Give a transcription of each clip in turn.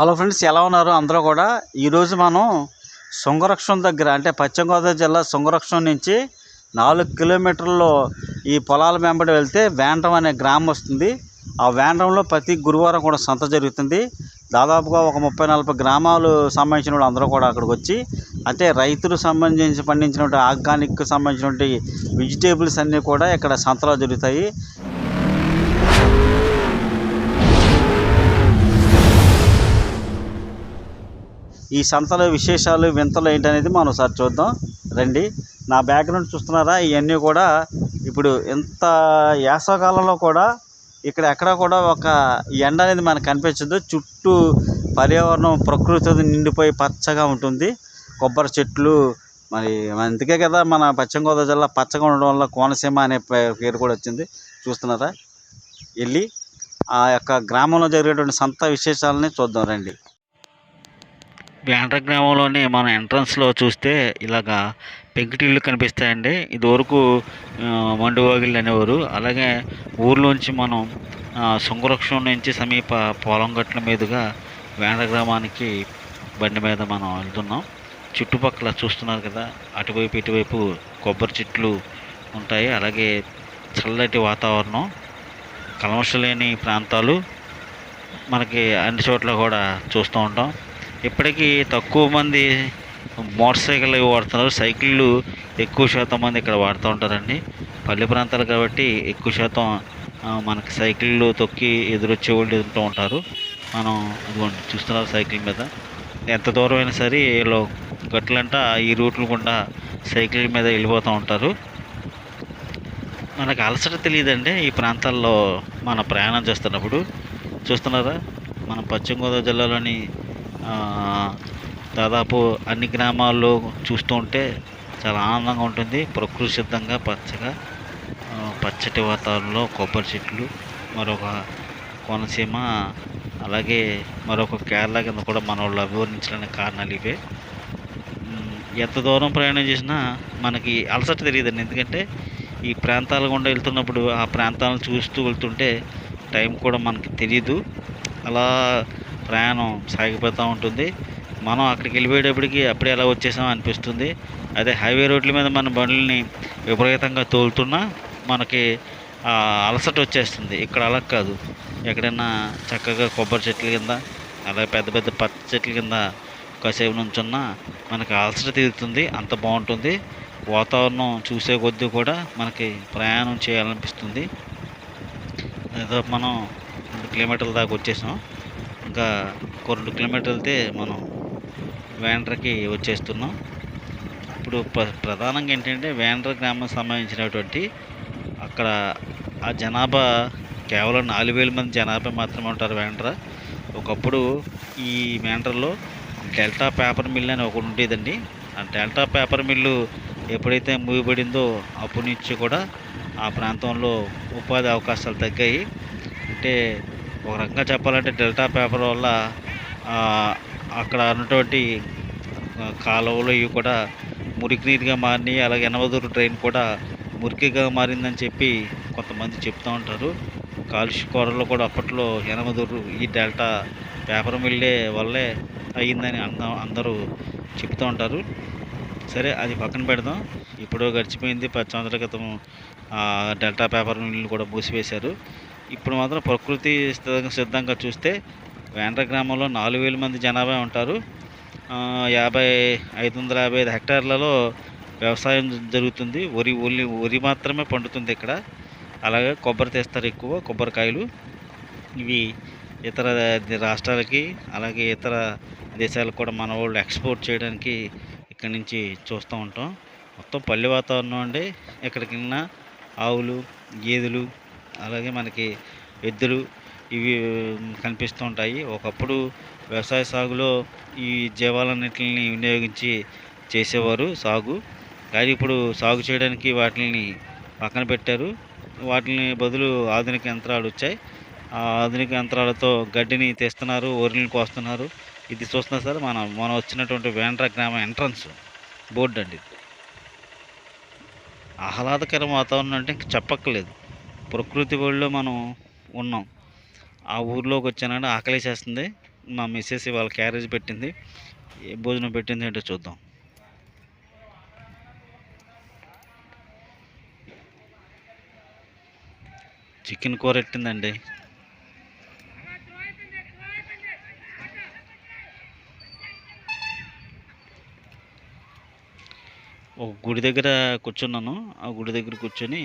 Hello friends, ఎలా ఉన్నారు అందరూ కూడా? ఈరోజు మనం శృంగరక్షం దగ్గర, అంటే పశ్చిమ గోదావరి జిల్లా శృంగరక్షం నుంచి 4 కిలోమీటర్లు ఈ పొలాల వెంబడి వెళ్తే వేండ్రం అనే గ్రామం వస్తుంది. ఆ వేండ్రంలో ప్రతి గురువారం కూడా సంత జరుగుతుంది. దాదాపుగా ఒక 30-40 గ్రామాలు సంబంధించిన వాళ్ళు అందరూ కూడా అక్కడికి వచ్చి, అంటే రైతులు సంబంధించి పండించినటువంటి ఆర్గానిక్ సంబంధించినటువంటి వెజిటేబుల్స్ అన్నీ కూడా ఇక్కడ సంతలో జరుగుతాయి. ఈ సంతలో విశేషాలు వింతలు ఏంటనేది మనం ఒకసారి చూద్దాం రండి. నా బ్యాక్గ్రౌండ్ చూస్తున్నారా? ఇవన్నీ కూడా ఇప్పుడు ఎంత వేసవకాలంలో కూడా ఇక్కడ ఎక్కడ కూడా ఒక ఎండ అనేది మనకు కనిపించదు. చుట్టూ పర్యావరణం ప్రకృతి నిండిపోయి పచ్చగా ఉంటుంది. కొబ్బరి చెట్లు, మరి అందుకే కదా మన పశ్చిమ గోదావరి జిల్లా పచ్చగా ఉండడం వల్ల కోనసీమ అనే పేరు కూడా వచ్చింది. చూస్తున్నారా? వెళ్ళి ఆ యొక్క గ్రామంలో జరిగేటువంటి సంత విశేషాలని చూద్దాం రండి. వేండ్ర గ్రామంలోని మన ఎంట్రన్స్లో చూస్తే ఇలాగా పెంకుటిళ్ళు కనిపిస్తాయండి. ఇదివరకు మండువాగిళ్ళు అనేవారు. అలాగే ఊర్లోంచి మనం శృంగవృక్షం నుంచి సమీప పొలం గట్ల మీదుగా వేండ్ర గ్రామానికి బండి మీద మనం వెళ్తున్నాం. చుట్టుపక్కల చూస్తున్నారు కదా, అటువైపు ఇటువైపు కొబ్బరి చెట్లు ఉంటాయి. అలాగే చల్లటి వాతావరణం, కల్మషం లేని ప్రాంతాలు మనకి అన్ని చోట్ల కూడా చూస్తూ ఉంటాం. ఇప్పటికీ తక్కువ మంది మోటార్ సైకిల్ వాడుతున్నారు. సైకిళ్ళు ఎక్కువ శాతం మంది ఇక్కడ వాడుతూ ఉంటారండి. పల్లె ప్రాంతాలు కాబట్టి ఎక్కువ శాతం మనకి సైకిళ్ళు తొక్కి ఎదురొచ్చే వాళ్ళు ఎదురుతూ ఉంటారు. మనం అదిగోండి చూస్తున్నారు, సైకిల్ మీద ఎంత దూరం అయినా సరే వీళ్ళు గట్లంట ఈ రూట్లు గుండా సైకిల్ మీద వెళ్ళిపోతూ ఉంటారు. మనకు అలసట తెలియదండి ఈ ప్రాంతాల్లో మన ప్రయాణం చేస్తున్నప్పుడు. చూస్తున్నారా, మన పశ్చిమ గోదావరి జిల్లాలోని దాదాపు అన్ని గ్రామాల్లో చూస్తూ ఉంటే చాలా ఆనందంగా ఉంటుంది. ప్రకృతి సిద్ధంగా పచ్చగా పచ్చటి వాతావరణంలో కొబ్బరి చెట్లు, మరొక కోనసీమ, అలాగే మరొక కేరళ కింద కూడా మన వాళ్ళు అభివర్ణించడానికి కారణాలు ఇవే. ఎంత దూరం ప్రయాణం చేసినా మనకి అలసట తెలియదండి. ఎందుకంటే ఈ ప్రాంతాల గుండా వెళ్తున్నప్పుడు ఆ ప్రాంతాలను చూస్తూ వెళ్తుంటే టైం కూడా మనకి తెలియదు. అలా ప్రయాణం సాగిపోతూ ఉంటుంది. మనం అక్కడికి వెళ్ళిపోయేటప్పటికి అప్పుడే ఎలా వచ్చేసాం అనిపిస్తుంది. అదే హైవే రోడ్ల మీద మన బండ్లని విపరీతంగా తోలుతున్నా మనకి అలసట వచ్చేస్తుంది. ఇక్కడ అలా కాదు. ఎక్కడైనా చక్కగా కొబ్బరి చెట్ల కింద, అలాగే పెద్ద పెద్ద పచ్చ చెట్ల కింద కాసేపు నుంచున్నా మనకి అలసట తీరుతుంది. అంత బాగుంటుంది. వాతావరణం చూసే కొద్దీ కూడా మనకి ప్రయాణం చేయాలనిపిస్తుంది. ఏదో మనం 2 కిలోమీటర్ల దాకా వచ్చేసాం. ఇంకా ఒక 2 కిలోమీటర్లు వెళ్తే మనం వేండ్రకి వచ్చేస్తున్నాం. ఇప్పుడు ప్రధానంగా ఏంటంటే వేండ్ర గ్రామం సంబంధించినటువంటి అక్కడ ఆ జనాభా కేవలం 4000 మంది జనాభా మాత్రమే ఉంటారు వేండ్ర. ఒకప్పుడు ఈ వేండ్రలో డెల్టా పేపర్ మిల్ అని ఒకటి ఉండేదండి. ఆ డెల్టా పేపర్ మిల్లు ఎప్పుడైతే మూయబడిందో అప్పటి నుంచి కూడా ఆ ప్రాంతంలో ఉపాధి అవకాశాలు తగ్గాయి. అంటే ఒక రకంగా చెప్పాలంటే డెల్టా పేపర్ వల్ల అక్కడ ఉన్నటువంటి కాలువలు ఇవి కూడా మురికి నీరుగా మారినాయి. అలాగే ఎనమదూరు డ్రైన్ కూడా మురికిగా మారిందని చెప్పి కొంతమంది చెప్తూ ఉంటారు. కాలుష్య కూరల్లో కూడా అప్పట్లో ఎనమదూరు ఈ డెల్టా పేపర్ మిల్లే వల్లే అయ్యిందని అందరూ చెప్తూ ఉంటారు. సరే, అది పక్కన పెడదాం. ఇప్పుడు గడిచిపోయింది. 10 సంవత్సరాల క్రితం డెల్టా పేపర్ మిల్లు కూడా మూసివేశారు. ఇప్పుడు మాత్రం ప్రకృతి సిద్ధంగా చూస్తే వేండ్ర గ్రామంలో 4000 మంది జనాభా ఉంటారు. 555 హెక్టార్లలో వ్యవసాయం జరుగుతుంది. వరి మాత్రమే పండుతుంది ఇక్కడ. అలాగే కొబ్బరి తెస్తారు, ఎక్కువ కొబ్బరికాయలు. ఇవి ఇతర రాష్ట్రాలకి అలాగే ఇతర దేశాలకు కూడా మన వాళ్ళు ఎక్స్పోర్ట్ చేయడానికి ఇక్కడి నుంచి చూస్తూ ఉంటాం. మొత్తం పల్లె వాతావరణం అండి. ఎక్కడికి వెళ్ళినా ఆవులు, గేదెలు, అలాగే మనకి ఎద్దులు ఇవి కనిపిస్తూ ఉంటాయి. ఒకప్పుడు వ్యవసాయ సాగులో ఈ జీవాలన్నిటిని వినియోగించి చేసేవారు సాగు. కానీ ఇప్పుడు సాగు చేయడానికి వాటిని పక్కన పెట్టారు. వాటిని బదులు ఆధునిక యంత్రాలు వచ్చాయి. ఆ ఆధునిక యంత్రాలతో గడ్డిని తీస్తున్నారు, వరిని కోస్తున్నారు. ఇది చూస్తున్నా సార్, మనం వచ్చినటువంటి వేండ్ర గ్రామ ఎంట్రన్స్ బోర్డు అండి. ఆహ్లాదకర వాతావరణం అంటే ఇంక చెప్పక్కర్లేదు. ప్రకృతి ఒడిలో మనం ఉన్నాం. ఆ ఊర్లోకి వచ్చానంటే ఆకలేసేస్తుంది. మా మిస్సెస్ ఇవాళ క్యారేజ్ పెట్టింది. ఏ భోజనం పెట్టింది ఏంటో చూద్దాం. చికెన్ కూర పెట్టిందండి. ఒక గుడి దగ్గర కూర్చున్నాను. ఆ గుడి దగ్గర కూర్చొని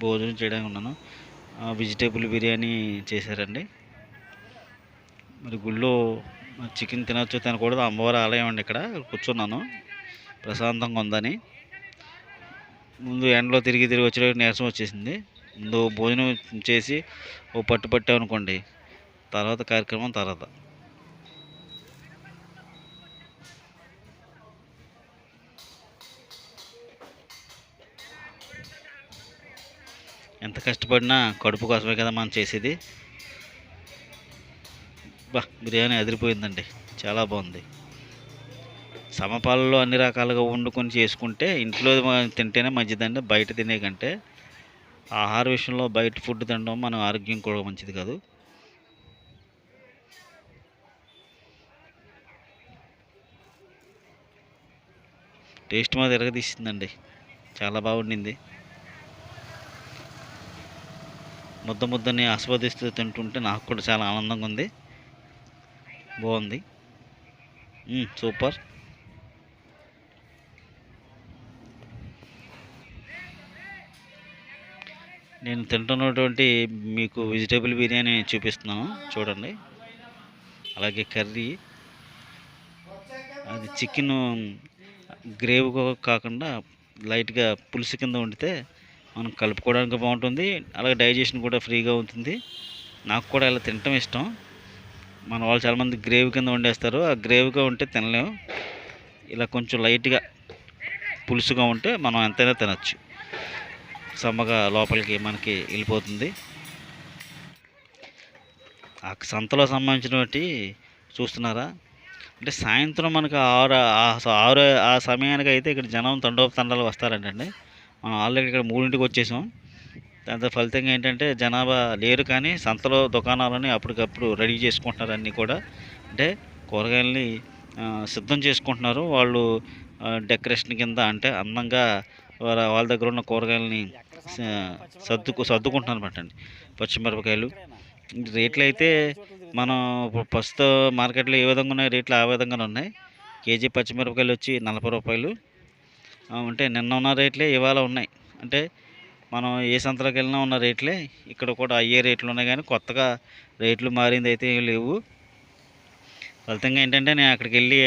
భోజనం చేయడానికి ఉన్నాను. వెజిటేబుల్ బిర్యానీ చేశారండి. మరి గుళ్ళో చికెన్ తినొచ్చు తినకూడదు అమ్మవారి ఆలయం అండి. ఇక్కడ కూర్చున్నాను ప్రశాంతంగా ఉందని. ముందు ఎండలో తిరిగి తిరిగి వచ్చే నీరసం వచ్చేసింది. ముందు భోజనం చేసి ఓ పట్టు పట్టామనుకోండి, తర్వాత కార్యక్రమం తర్వాత. ఎంత కష్టపడినా కడుపు కోసమే కదా మనం చేసేది. బిర్యానీ అదిరిపోయిందండి, చాలా బాగుంది. సమపాలలో అన్ని రకాలుగా వండుకొని చేసుకుంటే ఇంట్లో తింటేనే మంచిదండి. బయట తినే కంటే ఆహార విషయంలో బయట ఫుడ్ తినడం మన ఆరోగ్యం కూడా మంచిది కాదు. టేస్ట్ మాది ఎరగదీసిందండి, చాలా బాగుండింది. ముద్దని ఆస్వాదిస్తూ తింటుంటే నాకు కూడా చాలా ఆనందంగా ఉంది. బాగుంది, సూపర్. నేను తింటున్నటువంటి మీకు వెజిటేబుల్ బిర్యానీ చూపిస్తున్నాను చూడండి. అలాగే కర్రీ, అది చికెన్ గ్రేవీ కాకుండా లైట్గా పులుసు కింద వండితే మనం కలుపుకోవడానికి బాగుంటుంది. అలాగే డైజెషన్ కూడా ఫ్రీగా ఉంటుంది. నాకు కూడా ఇలా తినటం ఇష్టం. మన వాళ్ళు చాలామంది గ్రేవీ కింద వండేస్తారు. ఆ గ్రేవీగా ఉంటే తినలేము. ఇలా కొంచెం లైట్గా పులుసుగా ఉంటే మనం ఎంతైనా తినచ్చు. సమ్మగా లోపలికి మనకి వెళ్ళిపోతుంది. ఆ సంతలో సంబంధించినటువంటి చూస్తున్నారా అంటే సాయంత్రం మనకు ఆరు ఆ సమయానికి అయితే ఇక్కడ జనం తండోపతండాలు వస్తారంటండి. మనం ఆల్రెడీ ఇక్కడ 3ంటికి వచ్చేసాం. దాంతో ఫలితంగా ఏంటంటే జనాభా లేరు, కానీ సంతలో దుకాణాలని అప్పటికప్పుడు రెడీ చేసుకుంటున్నారు. అన్నీ కూడా అంటే కూరగాయలని సిద్ధం చేసుకుంటున్నారు వాళ్ళు. డెకరేషన్ కింద అంటే అందంగా వాళ్ళ దగ్గర ఉన్న కూరగాయలని సర్దుకుంటున్నారు అనమాట అండి. పచ్చిమిరపకాయలు రేట్లు అయితే మనం ప్రస్తుత మార్కెట్లో ఏ విధంగా ఉన్నాయి రేట్లు ఆ విధంగానే ఉన్నాయి. కేజీ పచ్చిమిరపకాయలు వచ్చి 40 రూపాయలు. అంటే నిన్న ఉన్న రేట్లే ఇవాళ ఉన్నాయి. అంటే మనం ఏ సంతలోకి వెళ్ళినా ఉన్న రేట్లే ఇక్కడ కూడా అయ్యే రేట్లు ఉన్నాయి, కానీ కొత్తగా రేట్లు మారింది అయితే ఏం లేవు. ఫలితంగా ఏంటంటే నేను అక్కడికి వెళ్ళి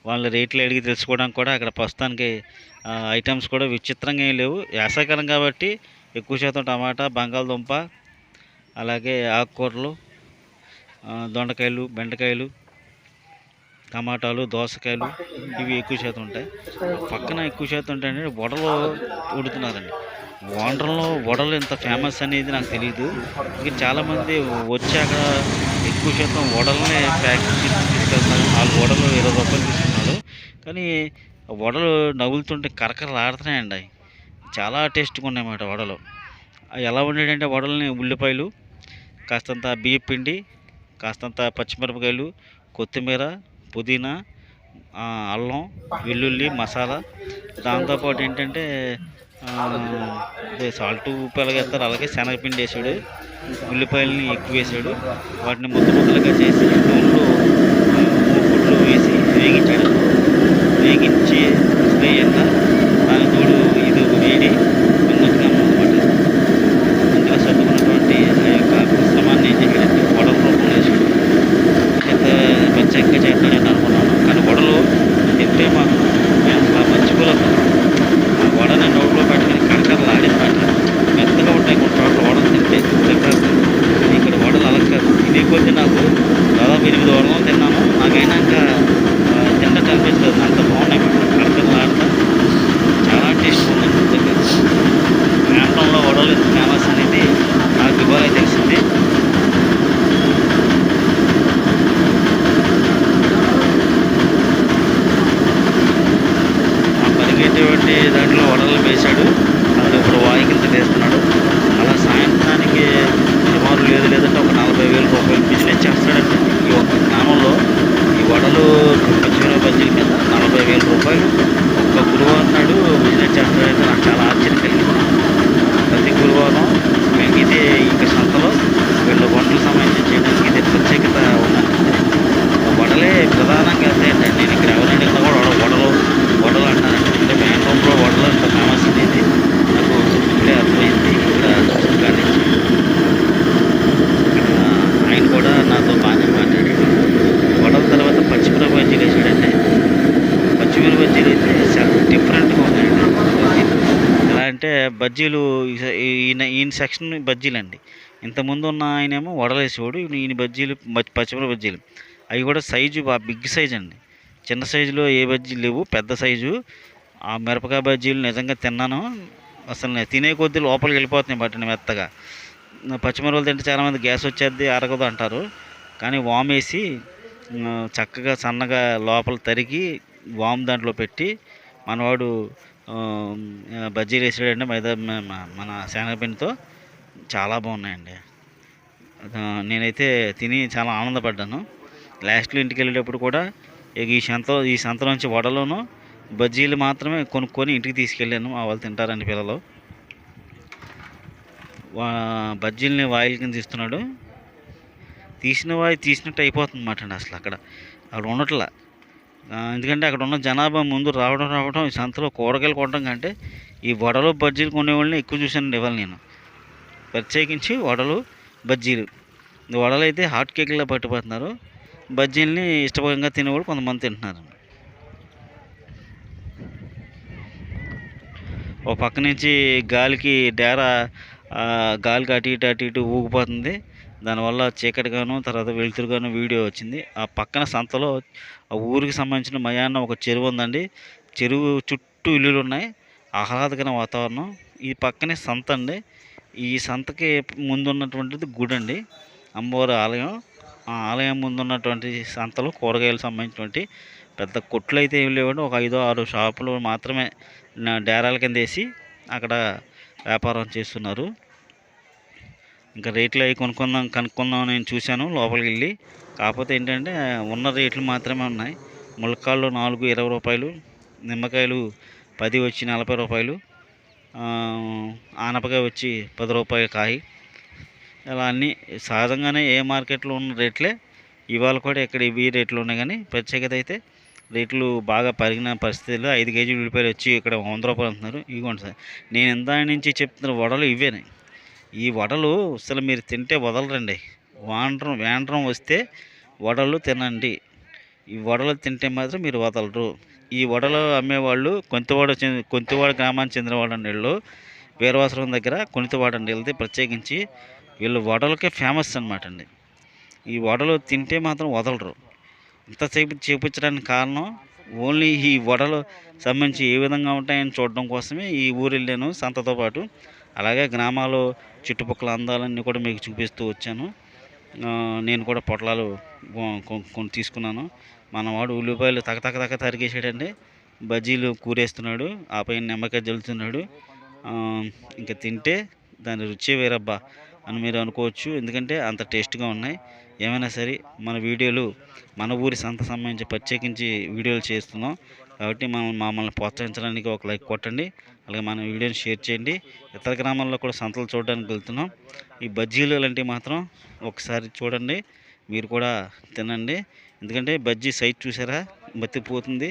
వాళ్ళ రేట్లు అడిగి తెలుసుకోవడానికి కూడా అక్కడ ప్రస్తుతానికి ఐటమ్స్ కూడా విచిత్రంగా ఏం లేవు. వేసవికాలం కాబట్టి ఎక్కువ శాతం టమాటా, బంగాళదుంప, అలాగే ఆకుకూరలు, దొండకాయలు, బెండకాయలు, టమాటాలు, దోసకాయలు ఇవి ఎక్కువ శాతం ఉంటాయి. పక్కన ఎక్కువ శాతం ఉంటాయంటే వడలు ఉడుతున్నారండి. వాండ్రంలో వడలు ఎంత ఫేమస్ అనేది నాకు తెలియదు. ఇంకా చాలామంది వచ్చాక ఎక్కువ శాతం వడలనే ప్యాక్ తీసుకెళ్తున్నారు. 4 వడలు 20 రూపాయలు తీసుకున్నారు. కానీ వడలు నవ్వులుతుంటే కరకరలు ఆడుతున్నాయండి. చాలా టేస్ట్గా ఉన్నాయన్నమాట వడలు. ఎలా ఉండేటంటే వడలని ఉల్లిపాయలు, కాస్తంత బియ్యం పిండి, కాస్తంత పచ్చిమిరపకాయలు, కొత్తిమీర, పుదీనా, అల్లం, వెల్లుల్లి, మసాలా, దాంతోపాటు ఏంటంటే అదే సాల్ట్, ఉప్పు ఎలాగ వేస్తారు అలాగే శనగపిండి వేసాడు. ఉల్లిపాయలని ఎక్కువ వేసాడు. వాటిని ముద్దలుగా చేసి నూనెలో గుడ్లు వేసి వేగించాడు. వేగించి వేయంగా దాని తోడు ఇది ఒక వేడి ఉన్నట్టుగా అన్నమాట. ముందుగా సర్దుకున్నటువంటి ఆ యొక్క మిశ్రమాన్ని ఏం చేశాడంటే వడల రూపంలో వేసాడు. ఎంత ప్రత్యేకంగా చేస్తాడని అనుకున్నాను, కానీ వడలు తింటే మాకు అసలు మర్చిపోలేదు. ఆ వడని నోట్లో పెట్టుకుని కరకరలు ఆడినమాట. మెత్తగా ఉంటాయి కొన్ని చోట్ల వడలు తింటే. ఇక్కడ వడలు అలా కాదు. ఇది కొద్ది నాకు దాదాపు 8 వడలు తిన్నాను. నాకైనా ఇంకా తిన్నట్టు అనిపించలేదు. అంత బాగున్నాయి మాట. కరకరలు ఆడతా చాలా టేస్ట్ ఉందండి నిజంగా. ప్రాంతంలో వడలు ఎంత ఫేమస్ అనేది నాకు ఇవాళ తెలిసింది. పరిగెట్టేటువంటి దాంట్లో వడలు వేశాడు. అది ఇప్పుడు వాయి కింద వేస్తున్నాడు. అలా సాయంత్రానికి సుమారు లేదంటే ఒక 40,000 రూపాయలు బిజినెస్ చేస్తాడంటే ఈ ఒక్క గ్రామంలో వడలు పచ్చిమిరప బజ్జీల మీద 40,000 రూపాయలు ఒక్క గురువారం నాడు బిజినెస్ చేస్తాడంటే నాకు చాలా ఆశ్చర్యం కలిగింది. ప్రతి గురువారం ఇదే ఇక సంతలో వీళ్ళ వంటలకు సంబంధించి చేయడానికి ఇదే ప్రత్యేకత ఉందండి. వడలే ప్రధానంగా అంటే నేను ఇక్కడ ఎవరైనా అడిగినా కూడా వడలు అంటారండి. అంటే బెంగళూరులో వడలు అంత ఫేమస్ అనేది నాకు ఇప్పుడే అర్థమైంది ఇక్కడ చూసిన కాడి నుంచి. ఆయన కూడా నాతో బాగానే మాట్లాడాడు. వడల తర్వాత పచ్చిమిరప బజ్జీలు వేసాడండి. పచ్చిమిరప బజ్జీలు అయితే చాలా డిఫరెంట్గా ఉన్నాయండి బజ్జీలు. ఎలా అంటే బజ్జీలు ఈయన సెక్షన్ బజ్జీలు అండి. ఇంతకుముందు ఉన్న ఆయనేమో వడలు వేసేవాడు. ఈయన బజ్జీలు పచ్చిమిరప బజ్జీలు అవి కూడా సైజు బిగ్ సైజ్ అండి. చిన్న సైజులో ఏ బజ్జీలు లేవు, పెద్ద సైజు. ఆ మిరపకాయ బజ్జీలు నిజంగా తిన్నాను. అసలు నేను తినే కొద్దీ లోపలికి వెళ్ళిపోతున్నాయి బట్టని మెత్తగా. పచ్చిమిరపలు తింటే చాలామంది గ్యాస్ వచ్చేది అరగదు అంటారు. కానీ వామ్ వేసి చక్కగా సన్నగా లోపల తరిగి వామ్ దాంట్లో పెట్టి మనవాడు బజ్జీలు వేసాడండి మైదా మన శనగపిండితో. చాలా బాగున్నాయండి. నేనైతే తిని చాలా ఆనందపడ్డాను. లాస్ట్లో ఇంటికి వెళ్ళేటప్పుడు కూడా ఈ సంత నుంచి వడలోను బజ్జీలు మాత్రమే కొనుక్కొని ఇంటికి తీసుకెళ్ళాను. వాళ్ళు తింటారండి పిల్లలు. బజ్జీలని వాయిల్ కింద తీస్తున్నాడు. తీసినట్టు అయిపోతుంది అన్నమాట అండి. అసలు అక్కడ ఉండట్లా. ఎందుకంటే అక్కడ ఉన్న జనాభా ముందు రావడం ఈ సంతలో కూరగాయలు కొనడం కంటే ఈ వడలు బజ్జీలు కొనేవాళ్ళని ఎక్కువ చూశాను ఇవాళ నేను. ప్రత్యేకించి వడలు బజ్జీలు. వడలు అయితే హాట్ కేక్లా పట్టిపోతున్నారు. బజ్జీలని ఇష్టంగా తినేవాళ్ళు కొంతమంది తింటున్నారు. ఓ పక్క నుంచి గాలికి గాలికి అటు ఇటు ఊగిపోతుంది. దానివల్ల చీకటిగాను తర్వాత వెలుతురుగాను వీడియో వచ్చింది. ఆ పక్కన సంతలో ఆ ఊరికి సంబంధించిన మయాన్న ఒక చెరువు ఉందండి. చెరువు చుట్టూ ఇల్లులు ఉన్నాయి. ఆహ్లాదకర వాతావరణం. ఈ పక్కనే సంత అండి. ఈ సంతకి ముందు ఉన్నటువంటిది గుడి అండి, అమ్మవారి ఆలయం. ఆ ఆలయం ముందు ఉన్నటువంటి సంతలో కూరగాయలకు సంబంధించినటువంటి పెద్ద కొట్లు అయితే ఏమి లేవండి. ఒక 5-6 షాపులు మాత్రమే డేరాల కింద వేసి అక్కడ వ్యాపారం చేస్తున్నారు. ఇంకా రేట్లు అవి కనుక్కుందాం నేను చూశాను లోపలికి వెళ్ళి. కాకపోతే ఏంటంటే ఉన్న రేట్లు మాత్రమే ఉన్నాయి. ములక్కాళ్ళు 4 20 రూపాయలు, నిమ్మకాయలు 10 వచ్చి 40 రూపాయలు, ఆనపకాయ వచ్చి 10 రూపాయలు కాయి. ఇలా అన్నీ సహజంగానే ఏ మార్కెట్లో ఉన్న రేట్లే ఇవాళ కూడా ఇక్కడ ఇవి రేట్లు ఉన్నాయి. కానీ ప్రత్యేకత అయితే రేట్లు బాగా పెరిగిన పరిస్థితుల్లో 5 కేజీలు ఉల్లిపాయలు వచ్చి ఇక్కడ 100 రూపాయలు అంటున్నారు. ఇదిగోండి సార్, నేను ఇంత నుంచి చెప్తున్న వడలు ఇవేనే. ఈ వడలు అసలు మీరు తింటే వదలరండి. వేండ్రం వస్తే వడలు తినండి. ఈ వడలు తింటే మాత్రం మీరు వదలరు. ఈ వడలు అమ్మేవాళ్ళు కొంతివాడ గ్రామానికి చెందినవాడు అండి. వీళ్ళు వీరవాసరం దగ్గర కొనితవాడ అండి. వెళ్తే ప్రత్యేకించి వీళ్ళు వడలకే ఫేమస్ అనమాట అండి. ఈ వడలు తింటే మాత్రం వదలరు. ఇంతసేపు చూపించడానికి కారణం ఓన్లీ ఈ వడలు సంబంధించి ఏ విధంగా ఉంటాయని చూడడం కోసమే ఈ ఊరు వెళ్ళాను సంతతో పాటు. అలాగే గ్రామాలు చుట్టుపక్కల అందాలన్నీ కూడా మీకు చూపిస్తూ వచ్చాను. నేను కూడా పొట్లాలు కొన్ని తీసుకున్నాను. మనవాడు ఉల్లిపాయలు తగ తరిగేసాడండి. బజ్జీలు కూరేస్తున్నాడు. ఆ పైన నిమ్మకాయ జల్లుతున్నాడు. ఇంకా తింటే దాని రుచి వేరబ్బా అని మీరు అనుకోవచ్చు. ఎందుకంటే అంత టేస్ట్గా ఉన్నాయి. ఏమైనా సరే మన ఊరి సంత సంబంధించి ప్రత్యేకించి వీడియోలు చేస్తున్నాం కాబట్టి మమ్మల్ని ప్రోత్సహించడానికి ఒక లైక్ కొట్టండి. అలాగే మన వీడియోని షేర్ చేయండి. ఇతర గ్రామాల్లో కూడా సంతలు చూడడానికి వెళ్తున్నాం. ఈ బజ్జీలు లాంటివి మాత్రం ఒకసారి చూడండి, మీరు కూడా తినండి. ఎందుకంటే బజ్జీ సైజ్ చూసారా, మత్తిపోతుంది.